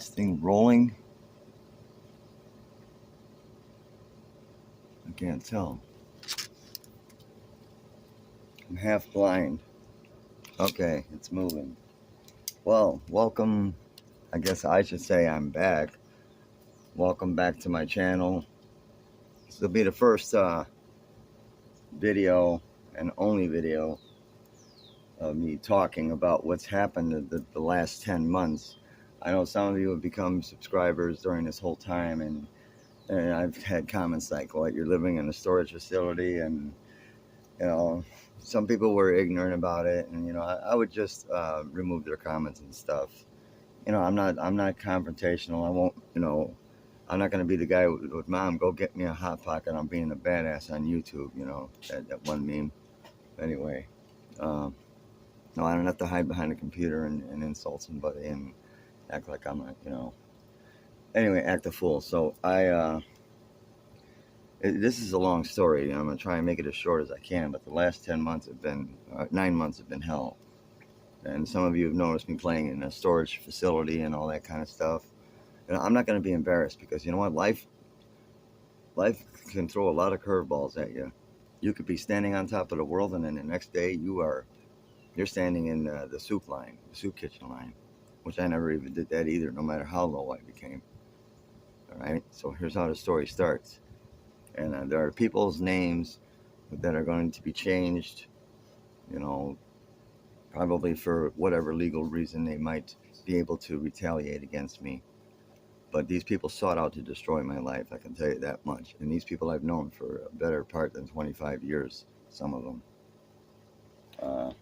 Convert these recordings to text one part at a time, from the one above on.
This thing rolling? I can't tell. I'm half blind. Okay, it's moving. Well, welcome. I guess I should say I'm back. Welcome back to my channel. This will be the first video and only video of me talking about what's happened in the last 10 months. I know some of you have become subscribers during this whole time, and I've had comments like, "What, you're living in a storage facility?" And some people were ignorant about it, and I would just remove their comments and stuff. I'm not confrontational. I won't. I'm not going to be the guy with "Mom, go get me a hot pocket. I'm being a badass on YouTube." That one meme. Anyway, no, I don't have to hide behind a computer and insult somebody and act like I'm a, anyway, act a fool. So this is a long story. I'm going to try and make it as short as I can, but the last 10 months have been, 9 months have been hell. And some of you have noticed me playing in a storage facility and all that kind of stuff. And I'm not going to be embarrassed, because you know what? Life can throw a lot of curveballs at you. You could be standing on top of the world, and then the next day you're standing in the soup kitchen line, which I never even did that either, no matter how low I became. All right, so here's how the story starts. And there are people's names that are going to be changed, probably for whatever legal reason they might be able to retaliate against me. But these people sought out to destroy my life, I can tell you that much. And these people I've known for a better part than 25 years, some of them.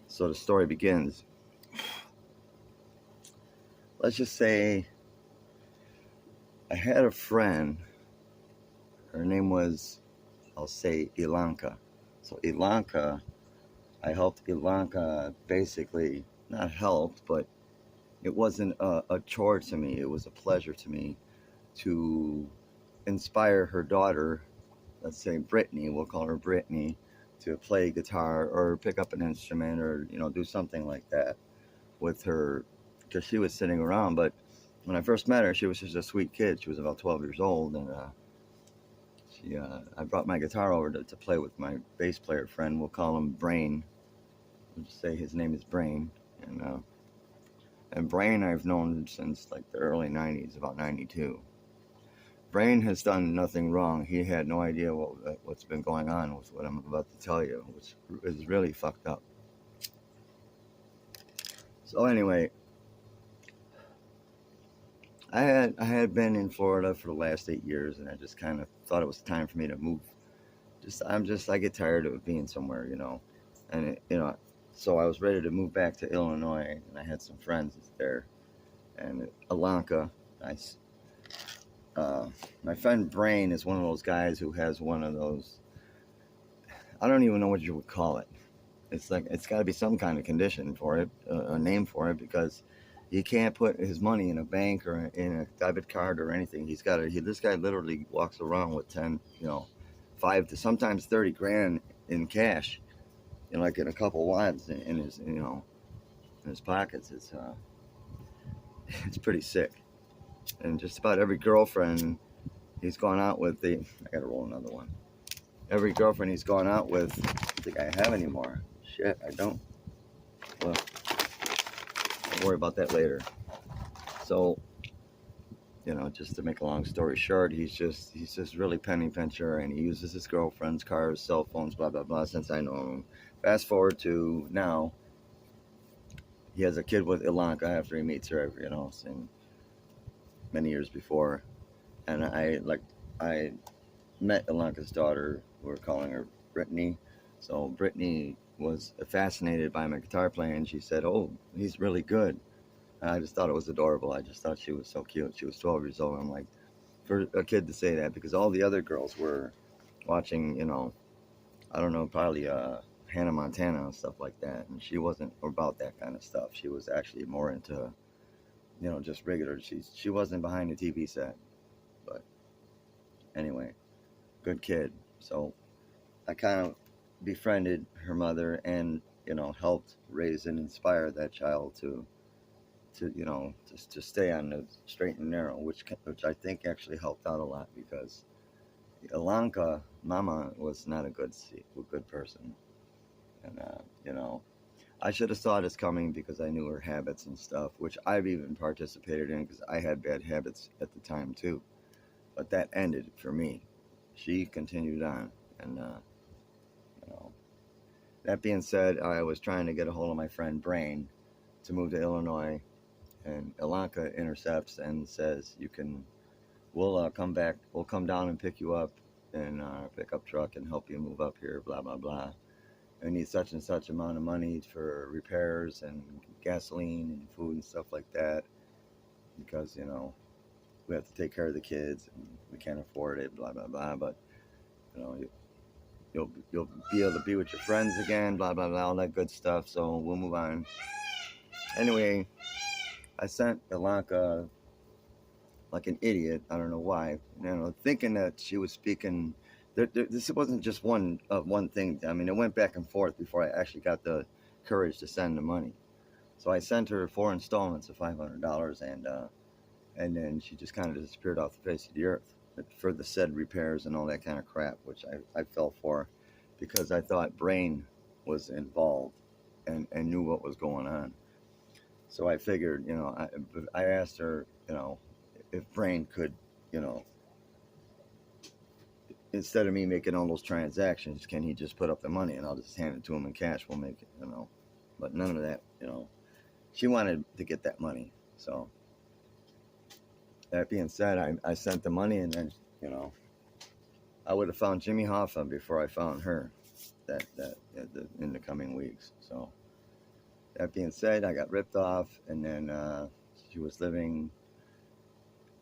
So the story begins. Let's just say I had a friend. Her name was, I'll say, Ilanka. So Ilanka, I helped Ilanka basically, not helped, but it wasn't a chore to me. It was a pleasure to me to inspire her daughter, let's say Brittany, we'll call her Brittany, to play guitar or pick up an instrument or, do something like that with her, because she was sitting around. But when I first met her, she was just a sweet kid. She was about 12 years old, and I brought my guitar over to play with my bass player friend. We'll call him Brain. We'll just say his name is Brain. And Brain I've known since like the early 90s, about 92. Brain has done nothing wrong. He had no idea what's been going on with what I'm about to tell you, which is really fucked up. So anyway, I had been in Florida for the last 8 years, and I just kind of thought it was time for me to move. I get tired of being somewhere, and so I was ready to move back to Illinois, and I had some friends there, and Ilanka, my friend Brain is one of those guys who has one of those, I don't even know what you would call it. It's like, it's got to be some kind of condition for it, a name for it, because he can't put his money in a bank or in a debit card or anything. This guy literally walks around with 10, 5 to sometimes 30 grand in cash, like in a couple wads in his, in his pockets. It's pretty sick. And just about every girlfriend he's gone out with, I gotta roll another one. Every girlfriend he's gone out with, I don't think I have anymore. Shit, I don't. Well, I'll worry about that later. So, just to make a long story short, he's just really penny pincher, and he uses his girlfriend's cars, cell phones, blah blah blah. Since I know him, fast forward to now, he has a kid with Ilanka after he meets her, and many years before, and I met Ilanka's daughter. We're calling her Brittany. So Brittany was fascinated by my guitar playing. She said, "Oh, he's really good." And I just thought it was adorable. I just thought she was so cute. She was 12 years old. I'm like, for a kid to say that, because all the other girls were watching, I don't know, probably Hannah Montana and stuff like that, and she wasn't about that kind of stuff. She was actually more into, just regular. She wasn't behind the TV set. But anyway, good kid. So I kind of befriended her mother and, helped raise and inspire that child to to to stay on the straight and narrow, which I think actually helped out a lot, because Ilanka Mama was not a good person, and I should have saw this coming because I knew her habits and stuff, which I've even participated in because I had bad habits at the time too. But that ended for me. She continued on, and you know. That being said, I was trying to get a hold of my friend Brain to move to Illinois, and Ilanka intercepts and says, we'll come back, we'll come down and pick you up in our pickup truck and help you move up here, blah blah blah. I need such and such amount of money for repairs and gasoline and food and stuff like that, because we have to take care of the kids and we can't afford it, blah blah blah. But you'll be able to be with your friends again, blah blah blah, all that good stuff. So we'll move on. Anyway, I sent Ilanka like an idiot. I don't know why. Thinking that she was speaking. This wasn't just one thing. I mean, it went back and forth before I actually got the courage to send the money. So I sent her 4 installments of $500, and then she just kind of disappeared off the face of the earth for the said repairs and all that kind of crap, which I fell for because I thought Brain was involved and knew what was going on. So I figured, I asked her, if Brain could, instead of me making all those transactions, can he just put up the money and I'll just hand it to him in cash? We'll make it, But none of that, She wanted to get that money. So that being said, I sent the money, and then, I would have found Jimmy Hoffa before I found her in the coming weeks. So that being said, I got ripped off, and then she was living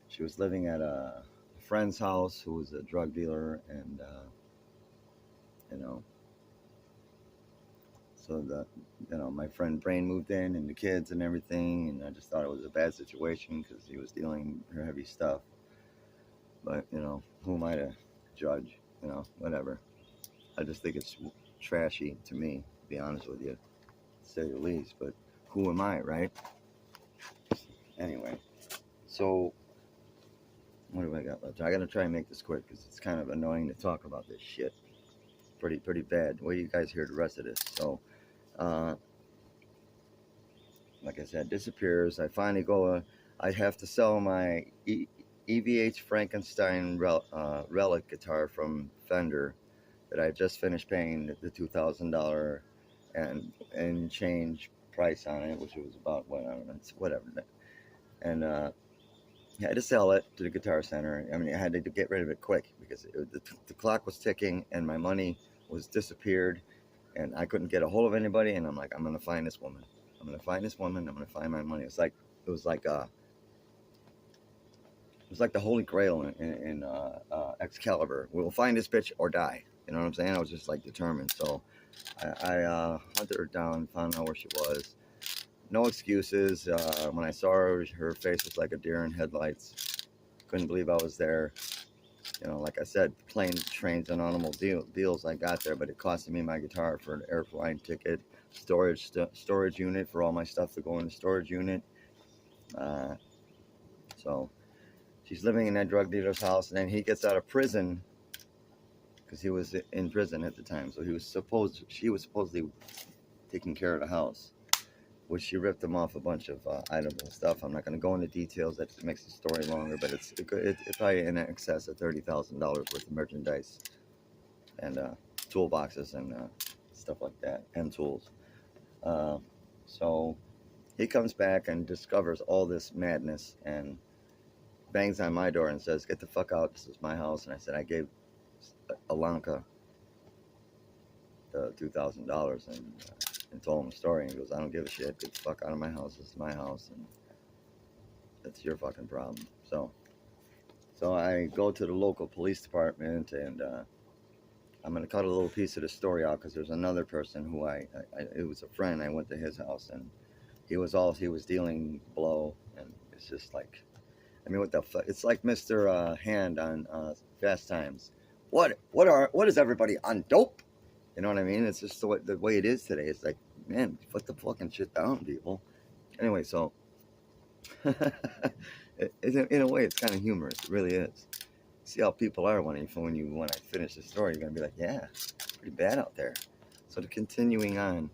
at a friend's house who was a drug dealer, and so my friend Brain moved in, and the kids and everything, and I just thought it was a bad situation because he was dealing her heavy stuff. But who am I to judge? Whatever. I just think it's trashy to me, to be honest with you, to say the least. But who am I, right? Anyway, so what do I got left? I gotta try and make this quick because it's kind of annoying to talk about this shit. Pretty bad. Wait till you guys hear the rest of this. So, like I said, disappears. I finally go. I have to sell my EVH Frankenstein relic guitar from Fender that I just finished paying the $2,000 and change price on it, which was about whatever. And I had to sell it to the Guitar Center. I mean, I had to get rid of it quick because the clock was ticking and my money was disappeared, and I couldn't get a hold of anybody. And I'm like, I'm gonna find this woman. I'm gonna find this woman. I'm gonna find my money. It was like the Holy Grail in Excalibur. We'll find this bitch or die. You know what I'm saying? I was just like determined. So I hunted her down, found out where she was. No excuses. When I saw her, her face was like a deer in headlights. Couldn't believe I was there. Like I said, planes, trains, and automobiles I got there, but it costed me my guitar for an airplane ticket, storage unit for all my stuff to go in the storage unit. So she's living in that drug dealer's house, and then he gets out of prison because he was in prison at the time. So she was supposedly taking care of the house, which she ripped him off a bunch of items and stuff. I'm not going to go into details. That makes the story longer, but it's probably in excess of $30,000 worth of merchandise and toolboxes and stuff like that, and tools. So he comes back and discovers all this madness and bangs on my door and says, "Get the fuck out. This is my house." And I said, I gave Ilanka the $2,000 and told him the story. And he goes, "I don't give a shit. Get the fuck out of my house. This is my house, and that's your fucking problem." So I go to the local police department, and I'm gonna cut a little piece of the story out because there's another person who it was a friend. I went to his house, and he was dealing blow, and it's just like, I mean, what the fuck? It's like Mr. Hand on Fast Times. What is everybody on dope? You know what I mean? It's just the way it is today. It's like, man, put the fucking shit down, people. Anyway, so In a way, it's kind of humorous. It really is. See how people are when I finish the story, you're gonna be like, yeah, it's pretty bad out there. So continuing on,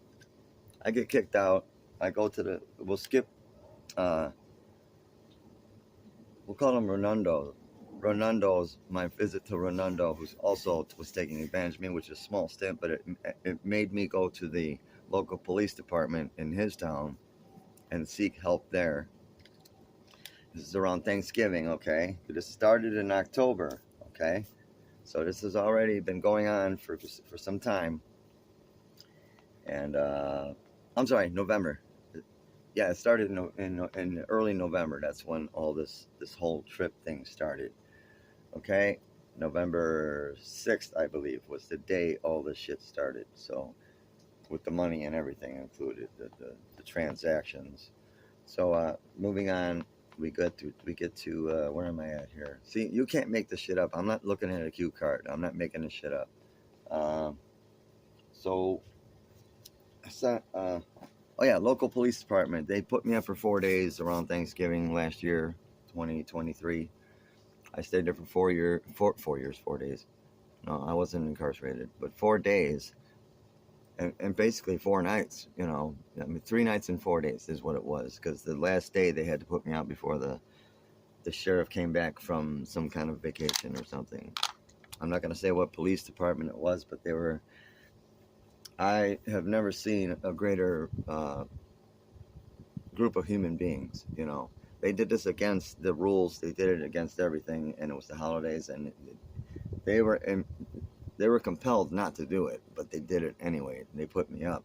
I get kicked out. I go to we'll skip, uh, we'll call him Renundo. Renundo's my visit to Renundo, who's also was taking advantage of me, which is a small stint, but it made me go to the local police department in his town and seek help there. This is around Thanksgiving, okay? This started in October, okay? So this has already been going on for some time. And I'm sorry, November. Yeah, it started in early November. That's when all this whole trip thing started. Okay, November 6th, I believe, was the day all this shit started. So, with the money and everything included, the transactions. So, moving on, we get to where am I at here? See, you can't make this shit up. I'm not looking at a cue card. I'm not making this shit up. So, oh yeah, local police department. They put me up for 4 days around Thanksgiving last year, 2023. I stayed there for 4 days. No, I wasn't incarcerated, but 4 days, and basically 4 nights. You know, I mean, 3 nights and 4 days is what it was. Because the last day they had to put me out before the sheriff came back from some kind of vacation or something. I'm not gonna say what police department it was, but they were. I have never seen a greater group of human beings. You know, they did this against the rules. They did it against everything, and it was the holidays, and they were compelled not to do it, but they did it anyway. They put me up,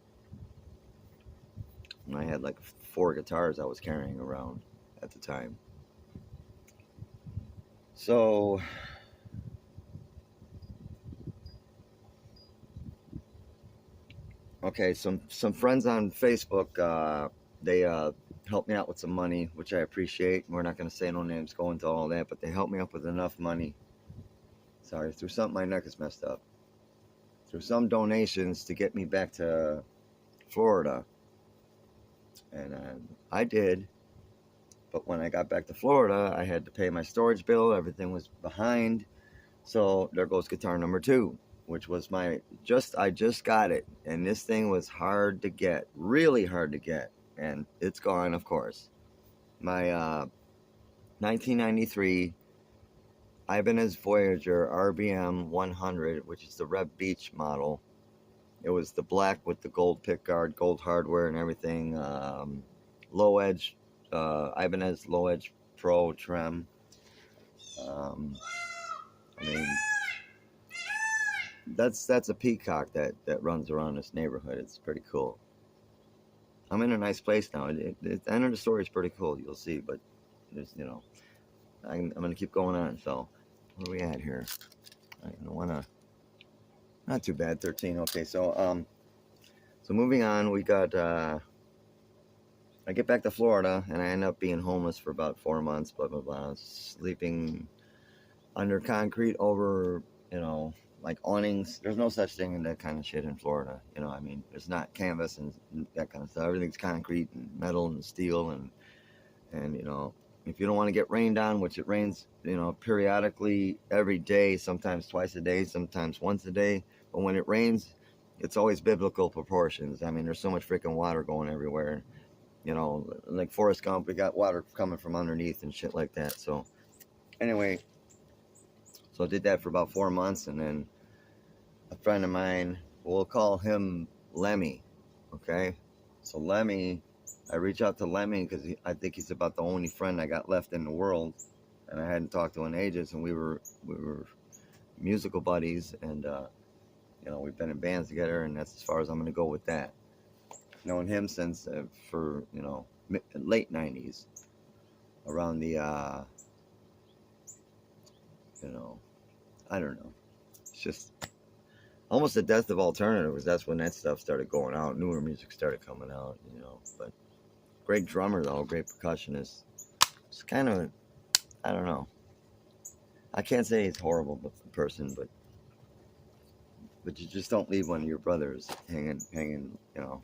and I had like 4 guitars I was carrying around at the time. So, okay, some friends on Facebook, they helped me out with some money, which I appreciate. We're not going to say no names, go into all that, but they helped me up with enough money. Sorry, through something my neck is messed up. Through some donations to get me back to Florida. And I did. But when I got back to Florida, I had to pay my storage bill. Everything was behind. So there goes guitar number 2, which was I just got it. And this thing was hard to get, really hard to get. And it's gone, of course. My 1993 Ibanez Voyager RBM 100, which is the Reb Beach model. It was the black with the gold pickguard, gold hardware and everything. Low edge, Ibanez Low Edge Pro Trem. I mean, that's a peacock that runs around this neighborhood. It's pretty cool. I'm in a nice place now. The end of the story is pretty cool. You'll see, but there's, you know, I'm gonna keep going on. So, where are we at here? I don't wanna. Not too bad. 13. Okay, so moving on. We got. I get back to Florida and I end up being homeless for about 4 months. Blah blah blah. Sleeping under concrete over, you know, like awnings. There's no such thing in that kind of shit in Florida. You know, I mean, it's not canvas and that kind of stuff. Everything's concrete and metal and steel and you know, if you don't want to get rained on, which it rains, you know, periodically every day, sometimes twice a day, sometimes once a day. But when it rains, it's always biblical proportions. I mean, there's so much freaking water going everywhere. You know, like Forrest Gump, we got water coming from underneath and shit like that. So anyway, so I did that for about 4 months, and then a friend of mine, we'll call him Lemmy, okay? So Lemmy, I reach out to Lemmy because I think he's about the only friend I got left in the world, and I hadn't talked to in ages, and we were musical buddies, and you know, we've been in bands together, and that's as far as I'm going to go with that. Known him since for, you know, late 90s, around the you know, I don't know. It's just almost the death of alternative, because that's when that stuff started going out. Newer music started coming out, you know. But great drummer though, great percussionist. It's kind of, I don't know. I can't say he's a horrible person, but you just don't leave one of your brothers hanging, you know,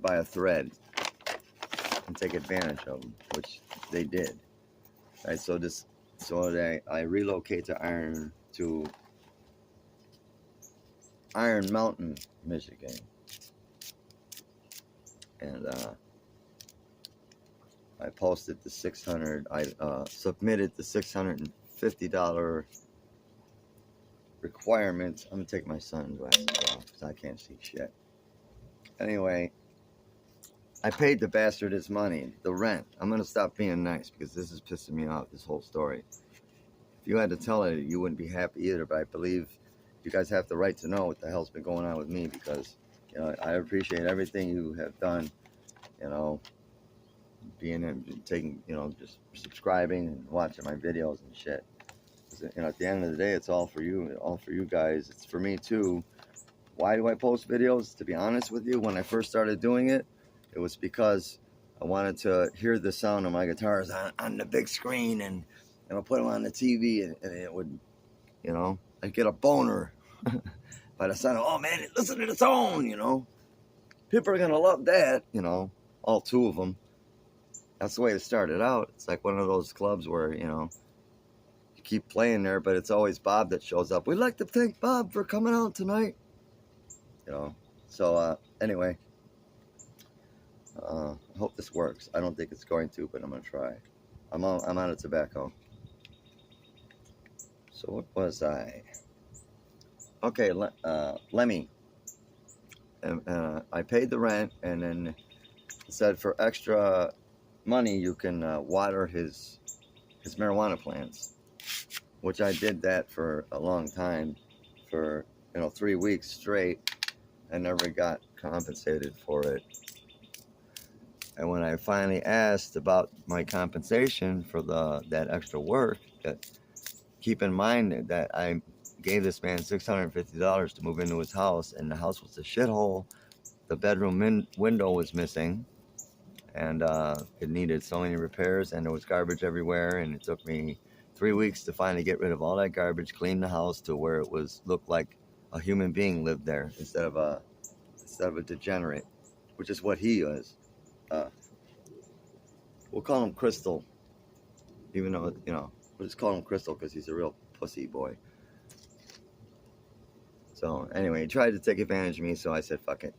by a thread. and take advantage of them, which they did. Right, so I relocate to Iron Mountain, Michigan, and I posted the 600. I submitted the $650 requirements. I'm gonna take my son's glasses off because I can't see shit. Anyway, I paid the bastard his money, the rent. I'm gonna stop being nice because this is pissing me off. This whole story. If you had to tell it, you wouldn't be happy either. But I believe you guys have the right to know what the hell's been going on with me, because I appreciate everything you have done. Being in, taking, just subscribing and watching my videos and shit. At the end of the day, it's all for you guys. It's for me too. Why do I post videos? To be honest with you, when I first started doing it, it was because I wanted to hear the sound of my guitars on the big screen, and I'll put them on the TV, and it would, I'd get a boner by the sound of, oh man, listen to the tone, People are gonna love that, all two of them. That's the way it started out. It's like one of those clubs where, you keep playing there, but it's always Bob that shows up. We'd like to thank Bob for coming out tonight. So anyway, I hope this works. I don't think it's going to, but I'm going to try. I'm out of tobacco. So what was I? Okay, Lemmy. I paid the rent, and then it said for extra money you can water his marijuana plants, which I did that for a long time, for 3 weeks straight. I never got compensated for it. And when I finally asked about my compensation for that extra work, keep in mind that I gave this man $650 to move into his house, and the house was a shithole. The bedroom window was missing, and it needed so many repairs, and there was garbage everywhere, and it took me 3 weeks to finally get rid of all that garbage, clean the house to where it looked like a human being lived there instead of a degenerate, which is what he is. We'll call him Crystal, even though we'll just call him Crystal because he's a real pussy boy. So anyway, he tried to take advantage of me, so I said fuck it,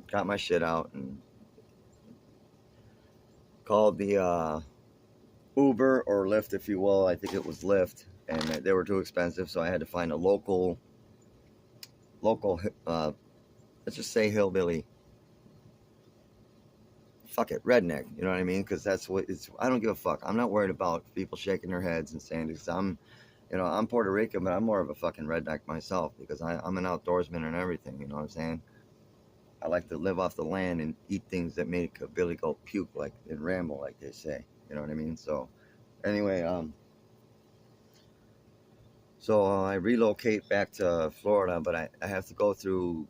got my shit out and called the Uber or Lyft, if you will. I think it was Lyft, and they were too expensive, so I had to find a local, let's just say hillbilly. Fuck it, redneck, you know what I mean? Because that's what it's. I don't give a fuck. I'm not worried about people shaking their heads and saying, because I'm Puerto Rican, but I'm more of a fucking redneck myself, because I'm an outdoorsman and everything, you know what I'm saying? I like to live off the land and eat things that make a billy goat puke, like, and ramble, like they say, you know what I mean? So, anyway, I relocate back to Florida, but I have to go through,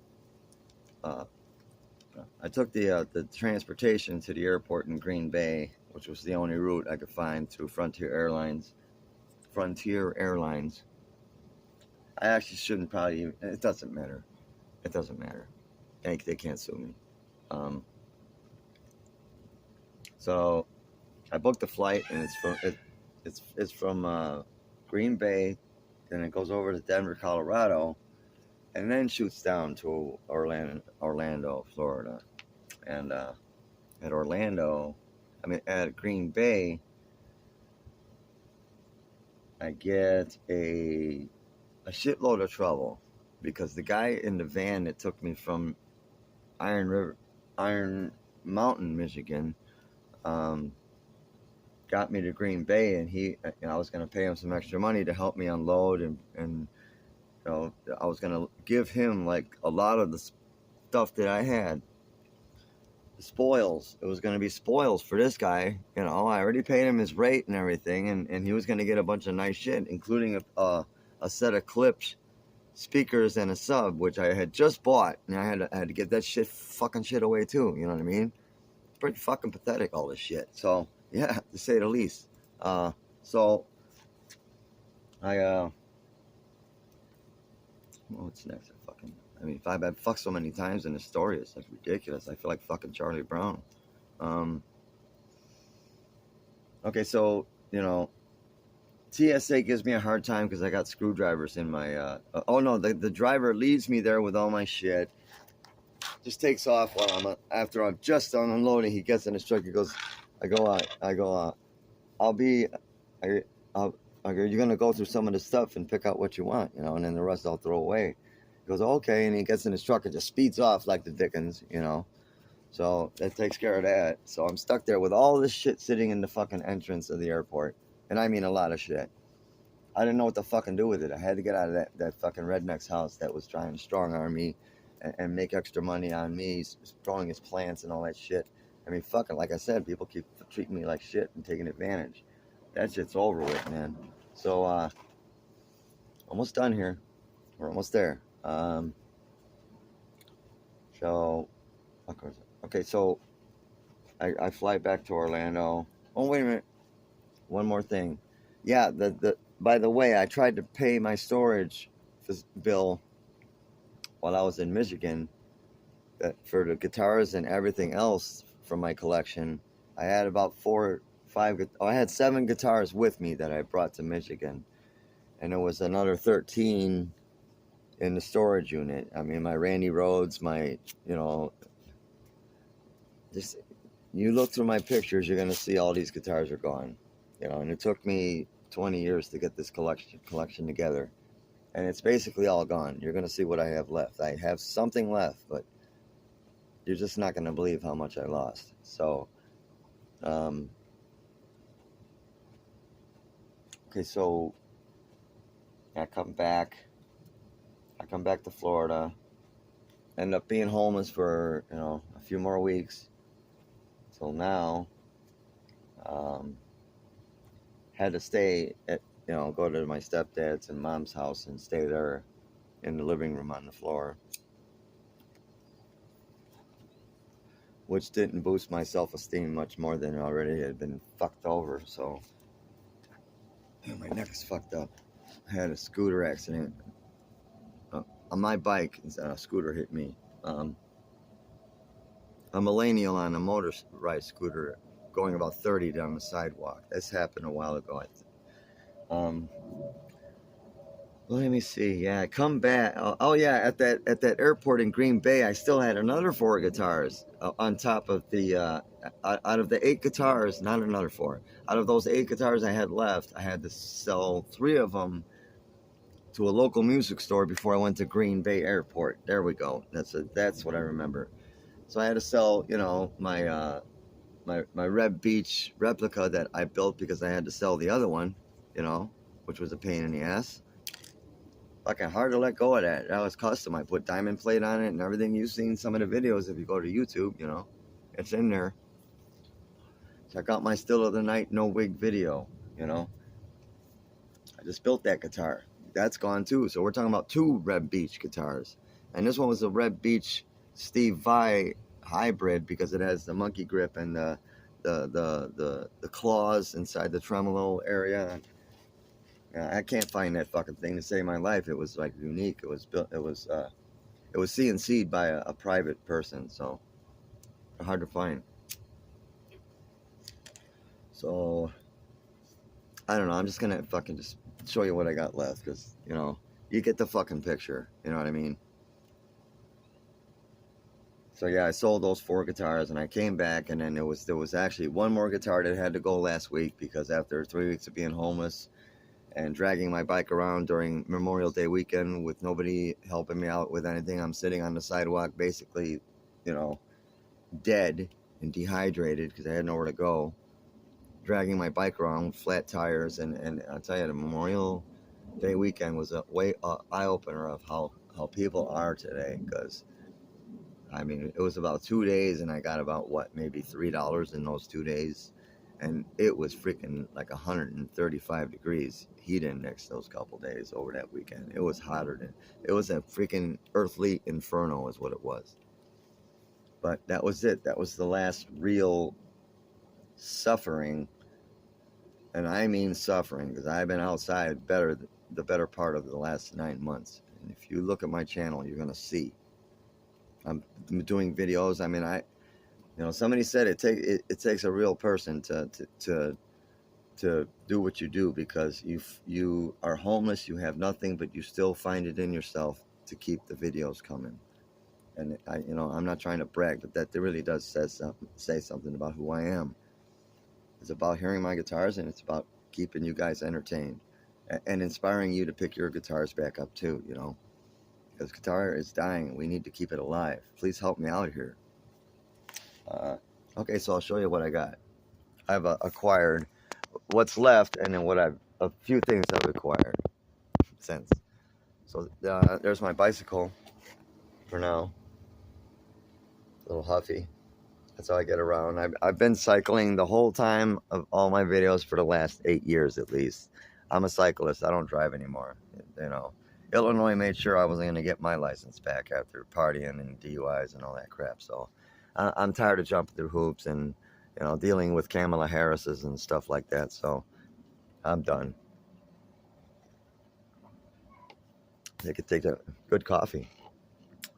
I took the transportation to the airport in Green Bay, which was the only route I could find, through Frontier Airlines. I actually shouldn't probably, it doesn't matter. They can't sue me. So I booked the flight, and it's from Green Bay, then it goes over to Denver, Colorado, and then shoots down to Orlando, Florida. And at Green Bay, I get a shitload of trouble, because the guy in the van that took me from Iron Mountain, Michigan, got me to Green Bay, and I was going to pay him some extra money to help me unload, and I was going to give him like a lot of the stuff that I had. The spoils. It was going to be spoils for this guy. I already paid him his rate and everything, and he was going to get a bunch of nice shit, including a set of clips, speakers, and a sub, which I had just bought, and I had to get that fucking shit away too. You know what I mean? It's pretty fucking pathetic, all this shit. So yeah, to say the least. So I what's next? I've fucked so many times in the story, it's like ridiculous. I feel like fucking Charlie Brown. Okay, so, you know, TSA gives me a hard time because I got screwdrivers in my, oh no, the driver leaves me there with all my shit. Just takes off while after I'm just done unloading. He gets in his truck. He goes, I go out. I'll be, I, I'll, you're gonna go through some of the stuff and pick out what you want, you know, and then the rest I'll throw away. He goes, okay, and he gets in his truck and just speeds off like the Dickens, you know. So that takes care of that. So I'm stuck there with all this shit sitting in the fucking entrance of the airport, and I mean a lot of shit. I didn't know what to fucking do with it. I had to get out of that fucking redneck's house that was trying to strong arm me and make extra money on me, throwing his plants and all that shit. I mean, fucking, like I said, people keep treating me like shit and taking advantage. That shit's over with, man. So, almost done here. We're almost there. So, okay, so I fly back to Orlando. Oh, wait a minute. One more thing. Yeah, by the way, I tried to pay my storage bill while I was in Michigan for the guitars and everything else from my collection. I had about I had 7 guitars with me that I brought to Michigan, and there was another 13 in the storage unit. I mean, my Randy Rhodes, my, you know, just, you look through my pictures, you're gonna see all these guitars are gone, you know, and it took me 20 years to get this collection together, and it's basically all gone. You're gonna see what I have left. I have something left, but you're just not gonna believe how much I lost. So, okay, so I come back to Florida, end up being homeless for, you know, a few more weeks till now. Had to stay at, you know, go to my stepdad's and mom's house and stay there in the living room on the floor, which didn't boost my self-esteem much more than it already had been fucked over. So, my neck is fucked up. I had a scooter accident on my bike. A scooter hit me. A millennial on a motorized scooter going about 30 down the sidewalk. This happened a while ago, I think. Let me see. Yeah, I come back. Oh yeah, at that airport in Green Bay, I still had another 4 guitars on top of the out of the 8 guitars, not another 4. Out of those 8 guitars I had left, I had to sell 3 of them to a local music store before I went to Green Bay Airport. There we go. That's what I remember. So I had to sell, you know, my Red Beach replica that I built because I had to sell the other one, you know, which was a pain in the ass. Fucking hard to let go of that. That was custom. I put diamond plate on it and everything. You've seen some of the videos if you go to YouTube, you know, it's in there. Check out my Still of the Night No Wig video, you know. I just built that guitar. That's gone too. So we're talking about 2 Red Beach guitars. And this one was a Red Beach Steve Vai hybrid because it has the monkey grip and the claws inside the tremolo area. I can't find that fucking thing to save my life. It was like unique. It was built. It was CNC'd by a private person, so hard to find. So I don't know. I'm just gonna fucking just show you what I got left because, you know, you get the fucking picture. You know what I mean? So yeah, I sold those 4 guitars and I came back, and then there was actually one more guitar that had to go last week because after 3 weeks of being homeless and dragging my bike around during Memorial Day weekend with nobody helping me out with anything, I'm sitting on the sidewalk basically, you know, dead and dehydrated because I had nowhere to go, dragging my bike around with flat tires, and I'll tell you, the Memorial Day weekend was a eye-opener of how people are today, because I mean, it was about 2 days and I got about, what, maybe $3 in those 2 days, and it was freaking like 135 degrees heat index those couple days over that weekend. It was hotter than, it was a freaking earthly inferno is what it was. But that was it. That was the last real suffering, and I mean suffering, because I've been outside the better part of the last 9 months. And if you look at my channel, you're gonna see I'm doing videos. I mean, You know, somebody said it takes a real person to do what you do, because you are homeless, you have nothing, but you still find it in yourself to keep the videos coming. And you know, I'm not trying to brag, but that really does say something about who I am. It's about hearing my guitars, and it's about keeping you guys entertained and inspiring you to pick your guitars back up too, you know, because guitar is dying and we need to keep it alive. Please help me out here. Okay, so I'll show you what I got. I've acquired what's left, and then a few things I've acquired since. So there's my bicycle for now. A little huffy. That's how I get around. I've been cycling the whole time of all my videos for the last 8 years at least. I'm a cyclist. I don't drive anymore. You know, Illinois made sure I wasn't going to get my license back after partying and DUIs and all that crap. So I'm tired of jumping through hoops and, you know, dealing with Kamala Harris's and stuff like that. So I'm done. They could take a good coffee.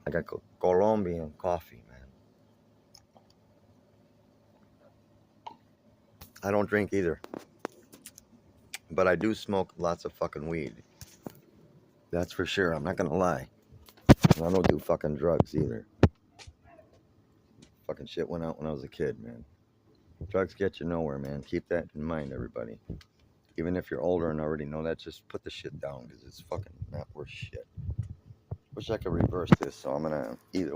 I got Colombian coffee, man. I don't drink either, but I do smoke lots of fucking weed. That's for sure. I'm not gonna lie. I don't do fucking drugs either. Fucking shit went out when I was a kid, man. Drugs get you nowhere, man. Keep that in mind, everybody. Even if you're older and already know that, just put the shit down, because it's fucking not worth shit. Wish I could reverse this, so I'm gonna either